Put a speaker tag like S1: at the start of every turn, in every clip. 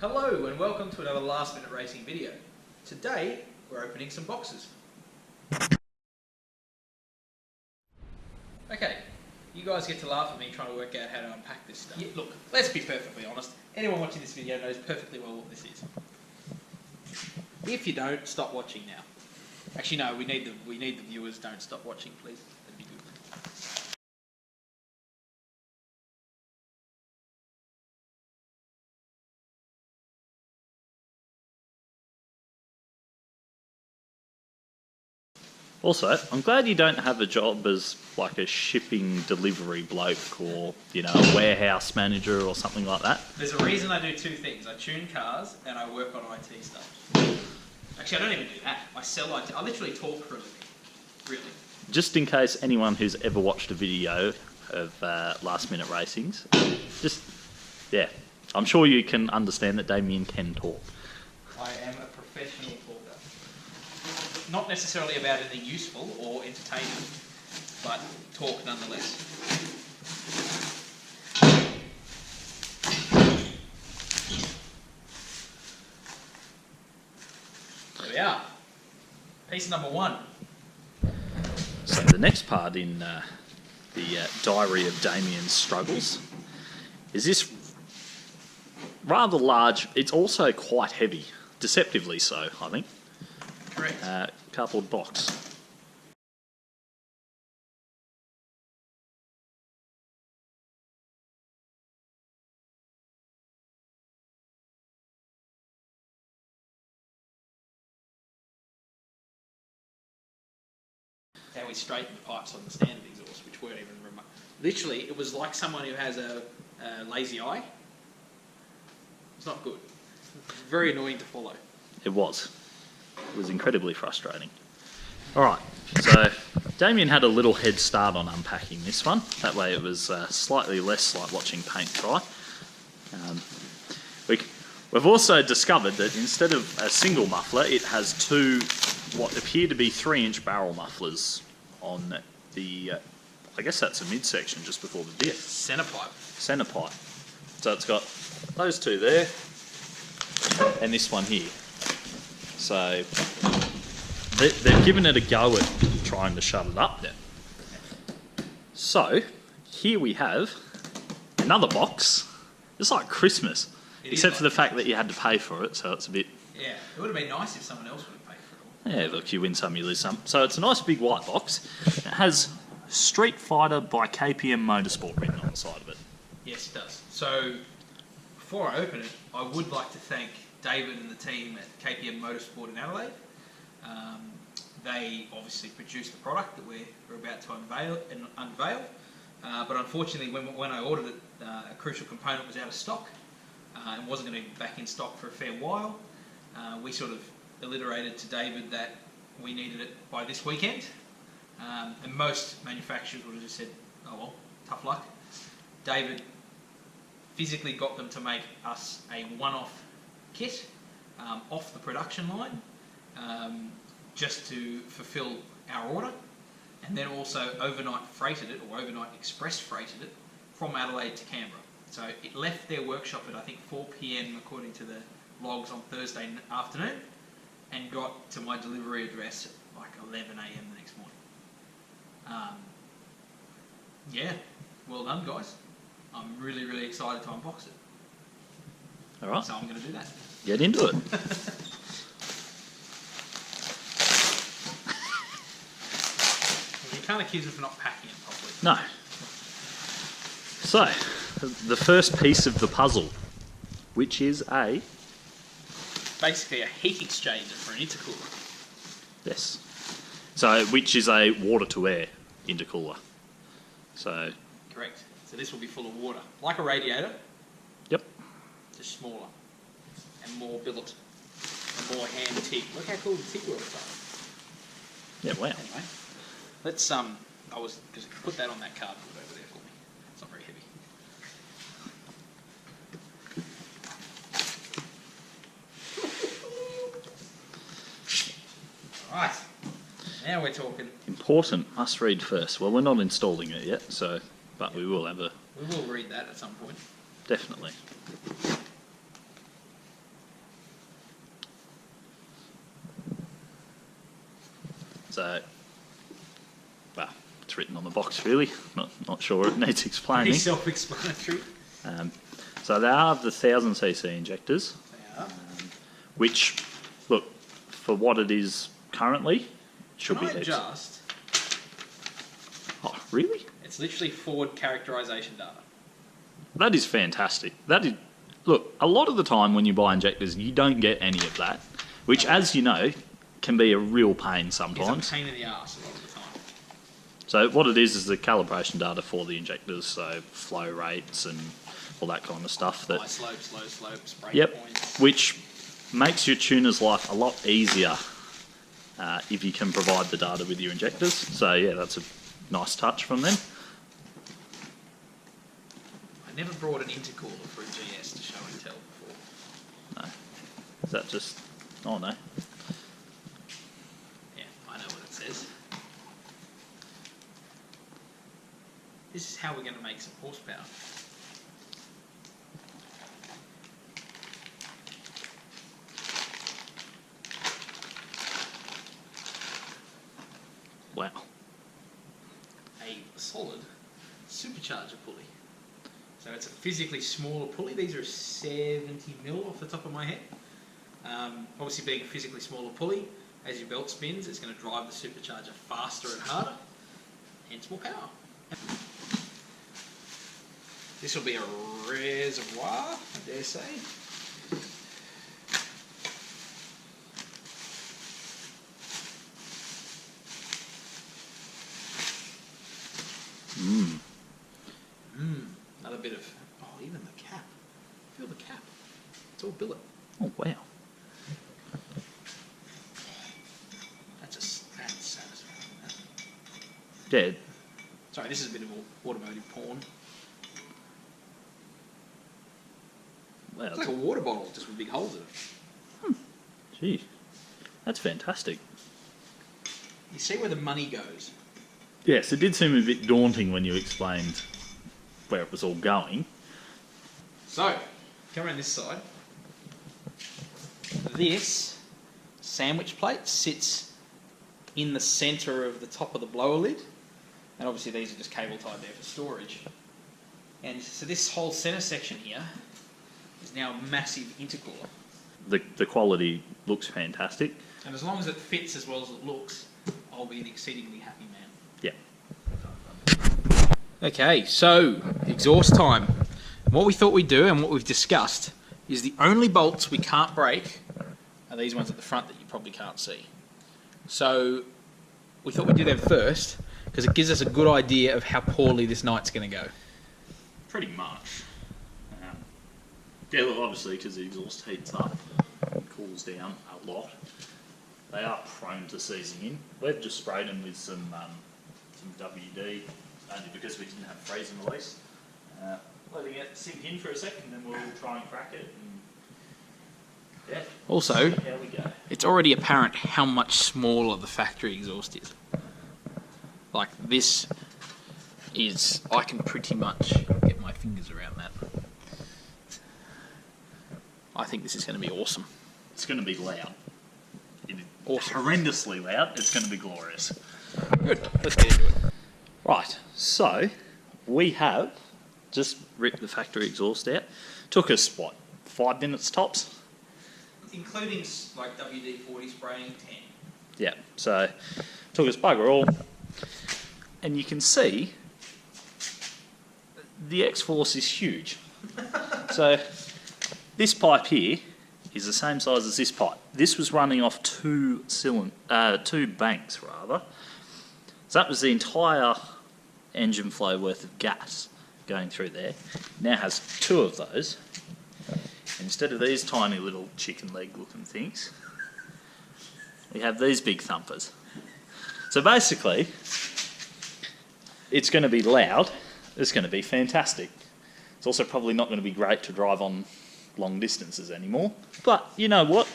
S1: Hello and welcome to another last minute racing video. Today we're opening some boxes. Okay, you guys get to laugh at me trying to work out how to unpack this stuff. Yeah, look, let's be perfectly honest. Anyone watching this video knows perfectly well what this is. If you don't, stop watching now. Actually no, we need the viewers. Don't stop watching, please. That'd be good.
S2: Also, I'm glad you don't have a job as like a shipping delivery bloke or, you know, a warehouse manager or something like that.
S1: There's a reason I do two things. I tune cars and I work on IT stuff. Actually, I don't even do that. I sell IT. I literally talk for a living. Really.
S2: Just in case anyone who's ever watched a video of last minute racings, yeah, I'm sure you can understand that Damien can talk.
S1: I am a professional talker. Not necessarily about anything useful or entertaining, but talk nonetheless. There we are. Piece number one.
S2: So the next part in the diary of Damien's struggles is this rather large. It's also quite heavy, deceptively so, I think.
S1: Correct.
S2: Cardboard box.
S1: How we straighten the pipes on the standard exhaust, which weren't even remote. Literally, it was like someone who has a lazy eye. It's not good. It's very annoying to follow.
S2: It was. It was incredibly frustrating. Alright, so Damien had a little head start on unpacking this one. That way it was slightly less like watching paint dry. We've also discovered that instead of a single muffler, it has two what appear to be 3-inch barrel mufflers on the, I guess that's a midsection just before the diff.
S1: Centre pipe.
S2: Centre pipe. So it's got those two there and this one here. So they've given it a go at trying to shut it up.
S1: Yeah.
S2: So here we have another box. It's like Christmas, except for the fact that you had to pay for it, so it's a bit...
S1: Yeah, it would have been nice if someone else would have paid for it all.
S2: Yeah, look, you win some, you lose some. So it's a nice big white box. It has Street Fighter by KPM Motorsport written on the side of it.
S1: Yes, it does. So before I open it, I would like to thank David and the team at KPM Motorsport in Adelaide. They obviously produced the product that we're about to unveil. But unfortunately, when I ordered it, a crucial component was out of stock and wasn't going to be back in stock for a fair while. We sort of alliterated to David that we needed it by this weekend. And most manufacturers would have just said, oh well, tough luck. David physically got them to make us a one-off kit off the production line just to fulfill our order, and then also overnight freighted it, or overnight express freighted it from Adelaide to Canberra. So it left their workshop at I think 4 PM according to the logs on Thursday afternoon, and got to my delivery address at like 11 AM the next morning. Yeah, well done guys. I'm really, really excited to unbox it.
S2: Alright.
S1: So I'm going to do that.
S2: Get into it.
S1: You can't accuse me for not packing it properly.
S2: No. So, the first piece of the puzzle, which is
S1: basically a heat exchanger for an intercooler.
S2: Yes. So, which is a water-to-air intercooler. So...
S1: Correct. So this will be full of water. Like a radiator.
S2: Yep. Just
S1: smaller. And more billet. And more hand TIG. Look how cool the TIG welds are.
S2: Yeah, wow.
S1: Anyway, let's because put that on that cardboard over there for me. It's not very heavy. Alright. Now we're talking.
S2: Important. Must read first. Well, we're not installing it yet, so but we will have a...
S1: We will read that at some point.
S2: Definitely. So, well, it's written on the box really. Not sure it needs explaining.
S1: Pretty self-explanatory.
S2: So they are the 1000cc injectors,
S1: They are.
S2: which, look, for what it is currently, should
S1: Can
S2: be
S1: I adjust?
S2: Oh, really?
S1: It's literally forward characterization data.
S2: That is fantastic. That is, look, a lot of the time when you buy injectors, you don't get any of that, which, as you know, can be a real pain sometimes.
S1: It's a pain in the arse a lot of the time.
S2: So what it is the calibration data for the injectors, so flow rates and all that kind of stuff.
S1: High slopes, low slopes, break
S2: Yep,
S1: points.
S2: which makes your tuner's life a lot easier if you can provide the data with your injectors. So yeah, that's a nice touch from them.
S1: I never brought an intercooler for a GS to show and tell before.
S2: No. Is that just... Oh no.
S1: Yeah, I know what it says. This is how we're going to make some horsepower.
S2: Wow.
S1: A solid supercharger pulley. So it's a physically smaller pulley. These are 70mm off the top of my head. Obviously being a physically smaller pulley, as your belt spins, it's going to drive the supercharger faster and harder, hence more power. This will be a reservoir, I dare say. Another bit of, oh, even the cap. Feel the cap. It's all billet.
S2: Oh wow.
S1: That's satisfying.
S2: Yeah.
S1: Sorry, this is a bit of automotive porn.
S2: Wow.
S1: It's like a water bottle, just with big holes in it.
S2: Gee. That's fantastic.
S1: You see where the money goes.
S2: Yes, it did seem a bit daunting when you explained where it was all going.
S1: So, come around this side. This sandwich plate sits in the centre of the top of the blower lid. And obviously these are just cable tied there for storage. And so this whole centre section here is now a massive intercooler.
S2: The quality looks fantastic.
S1: And as long as it fits as well as it looks, I'll be an exceedingly happy man.
S2: Yeah.
S1: Okay, so exhaust time. What we thought we'd do and what we've discussed is the only bolts we can't break are these ones at the front that you probably can't see. So we thought we'd do them first because it gives us a good idea of how poorly this night's going to go.
S2: Pretty much. Yeah, look, obviously, because the exhaust heats up and cools down a lot, they are prone to seizing in. We've just sprayed them with some WD, only because we didn't have freezing release. Letting it sink in for a second, then we'll try and crack it. And, yeah.
S1: Also,
S2: See how we go.
S1: it's already apparent how much smaller the factory exhaust is. Like this is, I can pretty much get my fingers around that. I think this is going to be awesome.
S2: It's going to be loud.
S1: Awesome.
S2: Horrendously loud. It's going to be glorious.
S1: Good, let's get into it.
S2: Right, so we have just ripped the factory exhaust out. Took us, what, 5 minutes tops?
S1: Including like WD-40 spraying, 10.
S2: Yeah, so took us bugger all. And you can see the X-Force is huge. So this pipe here is the same size as this pipe. This was running off two banks rather. So that was the entire engine flow worth of gas going through there. Now has 2 of those. Instead of these tiny little chicken leg looking things, we have these big thumpers. So basically, it's going to be loud, it's going to be fantastic. It's also probably not going to be great to drive on long distances anymore, but you know what?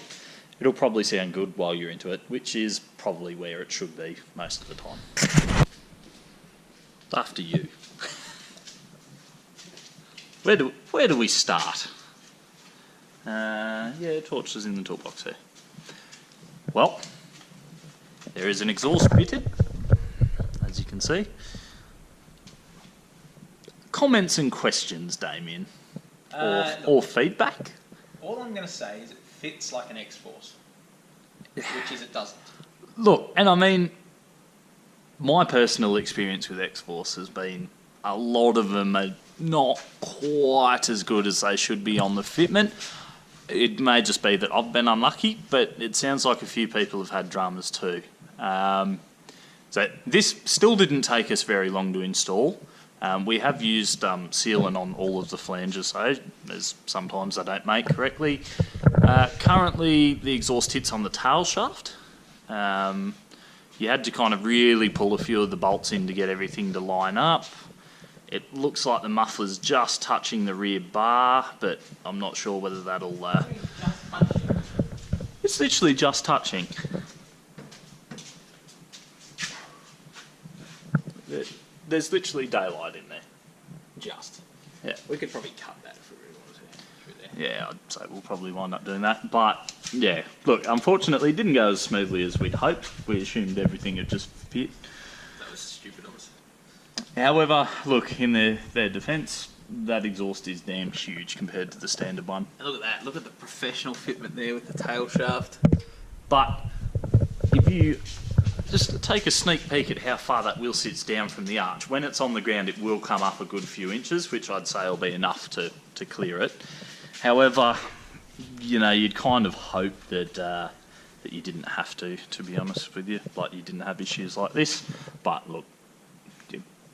S2: It'll probably sound good while you're into it, which is probably where it should be most of the time. After you. Where do we start? Yeah, torch is in the toolbox here. Well, there is an exhaust fitted, as you can see. Comments and questions, Damien? Or feedback?
S1: All I'm going to say is it fits like an X-Force, which is it doesn't.
S2: Look, and I mean, my personal experience with X-Force has been a lot of them are not quite as good as they should be on the fitment. It may just be that I've been unlucky, but it sounds like a few people have had dramas too. So this still didn't take us very long to install. We have used sealant on all of the flanges, though, as sometimes they don't make correctly. Currently, the exhaust hits on the tail shaft. You had to kind of really pull a few of the bolts in to get everything to line up. It looks like the muffler's just touching the rear bar, but I'm not sure whether that'll... It's literally just touching. There's literally daylight in there.
S1: Just.
S2: Yeah.
S1: We could probably cut that if we really wanted to through there.
S2: Yeah, I'd say we'll probably wind up doing that. But, yeah, look, unfortunately, it didn't go as smoothly as we'd hoped. We assumed everything had just fit.
S1: That was stupid of us.
S2: However, look, in their defence, that exhaust is damn huge compared to the standard one.
S1: And look at that. Look at the professional fitment there with the tail shaft.
S2: But if you just take a sneak peek at how far that wheel sits down from the arch, when it's on the ground it will come up a good few inches, which I'd say will be enough to clear it. However, you know, you'd kind of hope that that you didn't have to be honest with you, like you didn't have issues like this. But look,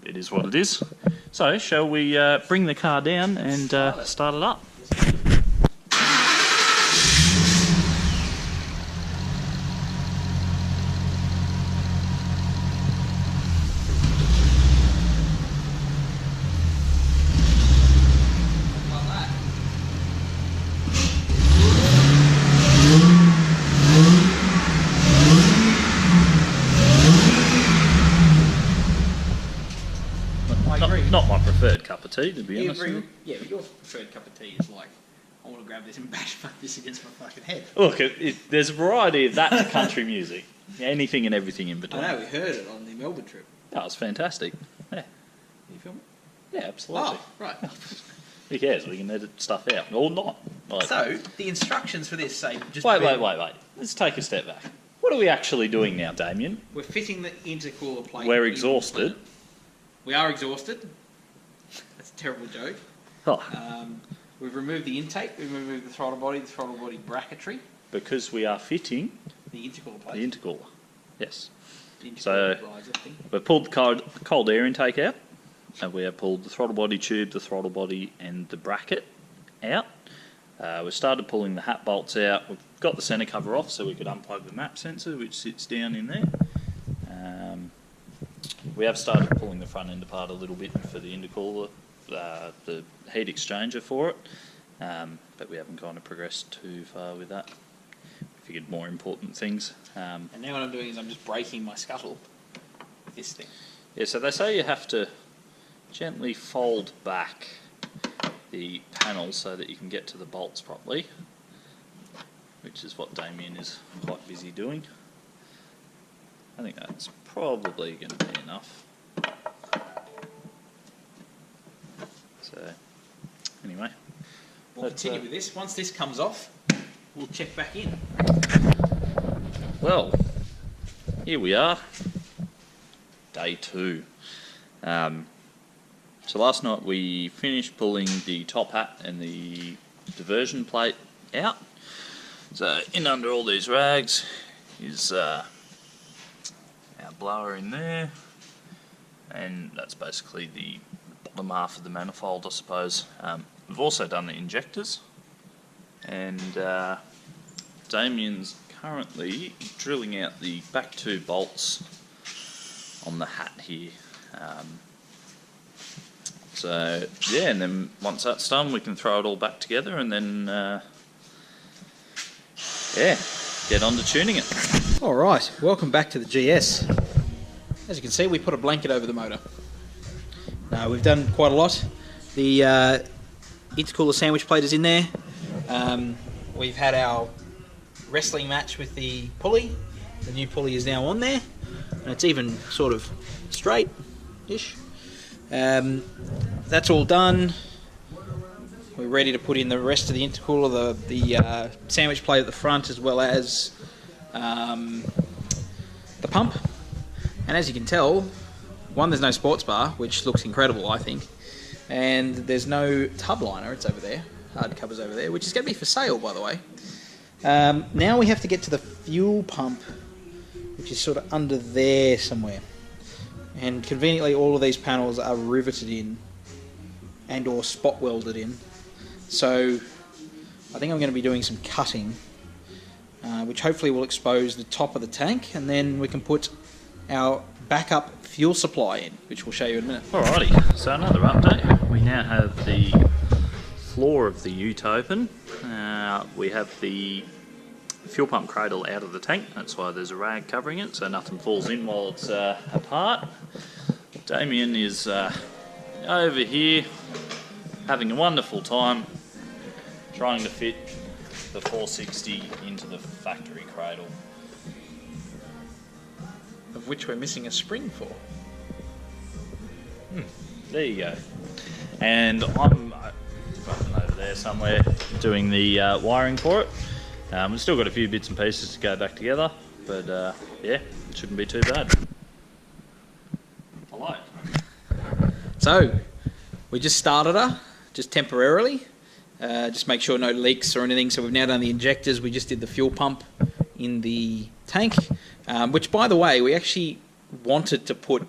S2: it is what it is. So, shall we bring the car down and start it up? Not my preferred cup of tea, to be honest with you.
S1: Yeah, but your preferred cup of tea is like, I want to grab this and bash this against my fucking head.
S2: Look, there's a variety of that to country music. Anything and everything in between.
S1: I know, we heard it on the Melbourne trip.
S2: That was fantastic. Yeah.
S1: Can you film it?
S2: Yeah, absolutely.
S1: Oh, right.
S2: Who cares? We can edit stuff out. Or not. Like,
S1: So, the instructions for this say... just
S2: wait. Let's take a step back. What are we actually doing now, Damien?
S1: We're fitting the intercooler plate.
S2: We're exhausted.
S1: We are exhausted. That's a terrible joke.
S2: Oh.
S1: We've removed the intake, we've removed the throttle body bracketry.
S2: Because we are fitting
S1: The intercooler plate.
S2: the intercooler. Yes.
S1: The intercooler
S2: So,
S1: riser thing.
S2: we've pulled the cold air intake out. And we have pulled the throttle body tube, the throttle body and the bracket out. We've started pulling the hat bolts out. We've got the centre cover off so we could unplug the map sensor, which sits down in there. We have started pulling the front end apart a little bit for the intercooler, the heat exchanger for it, but we haven't kind of progressed too far with that. We figured more important things.
S1: And now what I'm doing is I'm just breaking my scuttle with this thing.
S2: Yeah, so they say you have to gently fold back the panel so that you can get to the bolts properly, which is what Damien is quite busy doing. I think that's probably going to be enough. So, anyway.
S1: We'll continue with this. Once this comes off, we'll check back in.
S2: Well, here we are. Day 2. So last night we finished pulling the top hat and the diversion plate out. So in under all these rags is our blower in there, and that's basically the bottom half of the manifold, I suppose. We've also done the injectors, and Damien's currently drilling out the back 2 bolts on the hat here. So yeah, and then once that's done we can throw it all back together and then yeah, get on to tuning it.
S1: Alright, welcome back to the GS. As you can see, we put a blanket over the motor. We've done quite a lot. The intercooler sandwich plate is in there. We've had our wrestling match with the pulley. The new pulley is now on there, and it's even sort of straight-ish. That's all done. We're ready to put in the rest of the intercooler, the sandwich plate at the front, as well as the pump. And as you can tell, one, there's no sports bar, which looks incredible, I think. And there's no tub liner, it's over there, hard cover's over there, which is going to be for sale, by the way. Now we have to get to the fuel pump, which is sort of under there somewhere. And conveniently, all of these panels are riveted in and or spot welded in. So I think I'm going to be doing some cutting, which hopefully will expose the top of the tank, and then we can put our backup fuel supply in, which we'll show you in a minute.
S2: Alrighty, so another update. We now have the floor of the ute open. We have the fuel pump cradle out of the tank, that's why there's a rag covering it, so nothing falls in while it's apart. Damien is over here having a wonderful time trying to fit the 460 into the factory cradle.
S1: Of which we're missing a spring for.
S2: There you go. And I'm over there somewhere doing the wiring for it. We've still got a few bits and pieces to go back together, but yeah, it shouldn't be too bad. I like it.
S1: So, we just started her, just temporarily, just make sure no leaks or anything. So we've now done the injectors, we just did the fuel pump in the tank, which, by the way, we actually wanted to put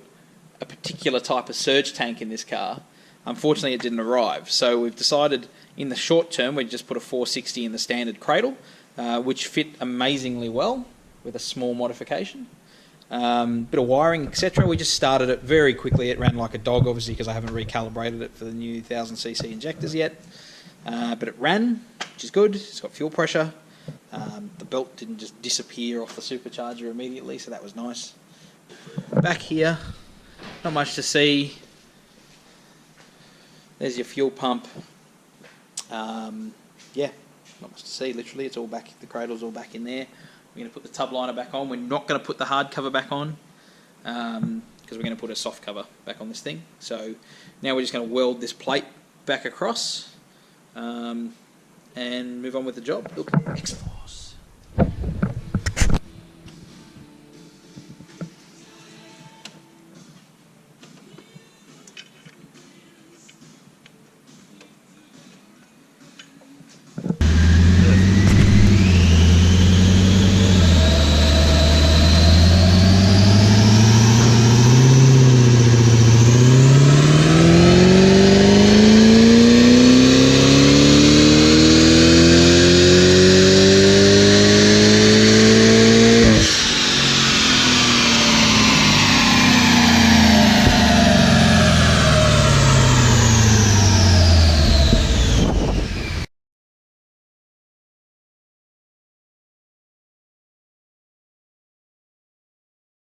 S1: a particular type of surge tank in this car. Unfortunately, it didn't arrive. So we've decided in the short term, we just put a 460 in the standard cradle, which fit amazingly well with a small modification. Bit of wiring, etc. We just started it very quickly. It ran like a dog, obviously, because I haven't recalibrated it for the new 1000cc injectors yet. But it ran, which is good. It's got fuel pressure. The belt didn't just disappear off the supercharger immediately, so that was nice. Back here, not much to see. There's your fuel pump. Yeah, not much to see, literally. It's all back, the cradle's all back in there. We're going to put the tub liner back on. We're not going to put the hard cover back on, because we're going to put a soft cover back on this thing. So now we're just going to weld this plate back across, and move on with the job. Look, X-Force.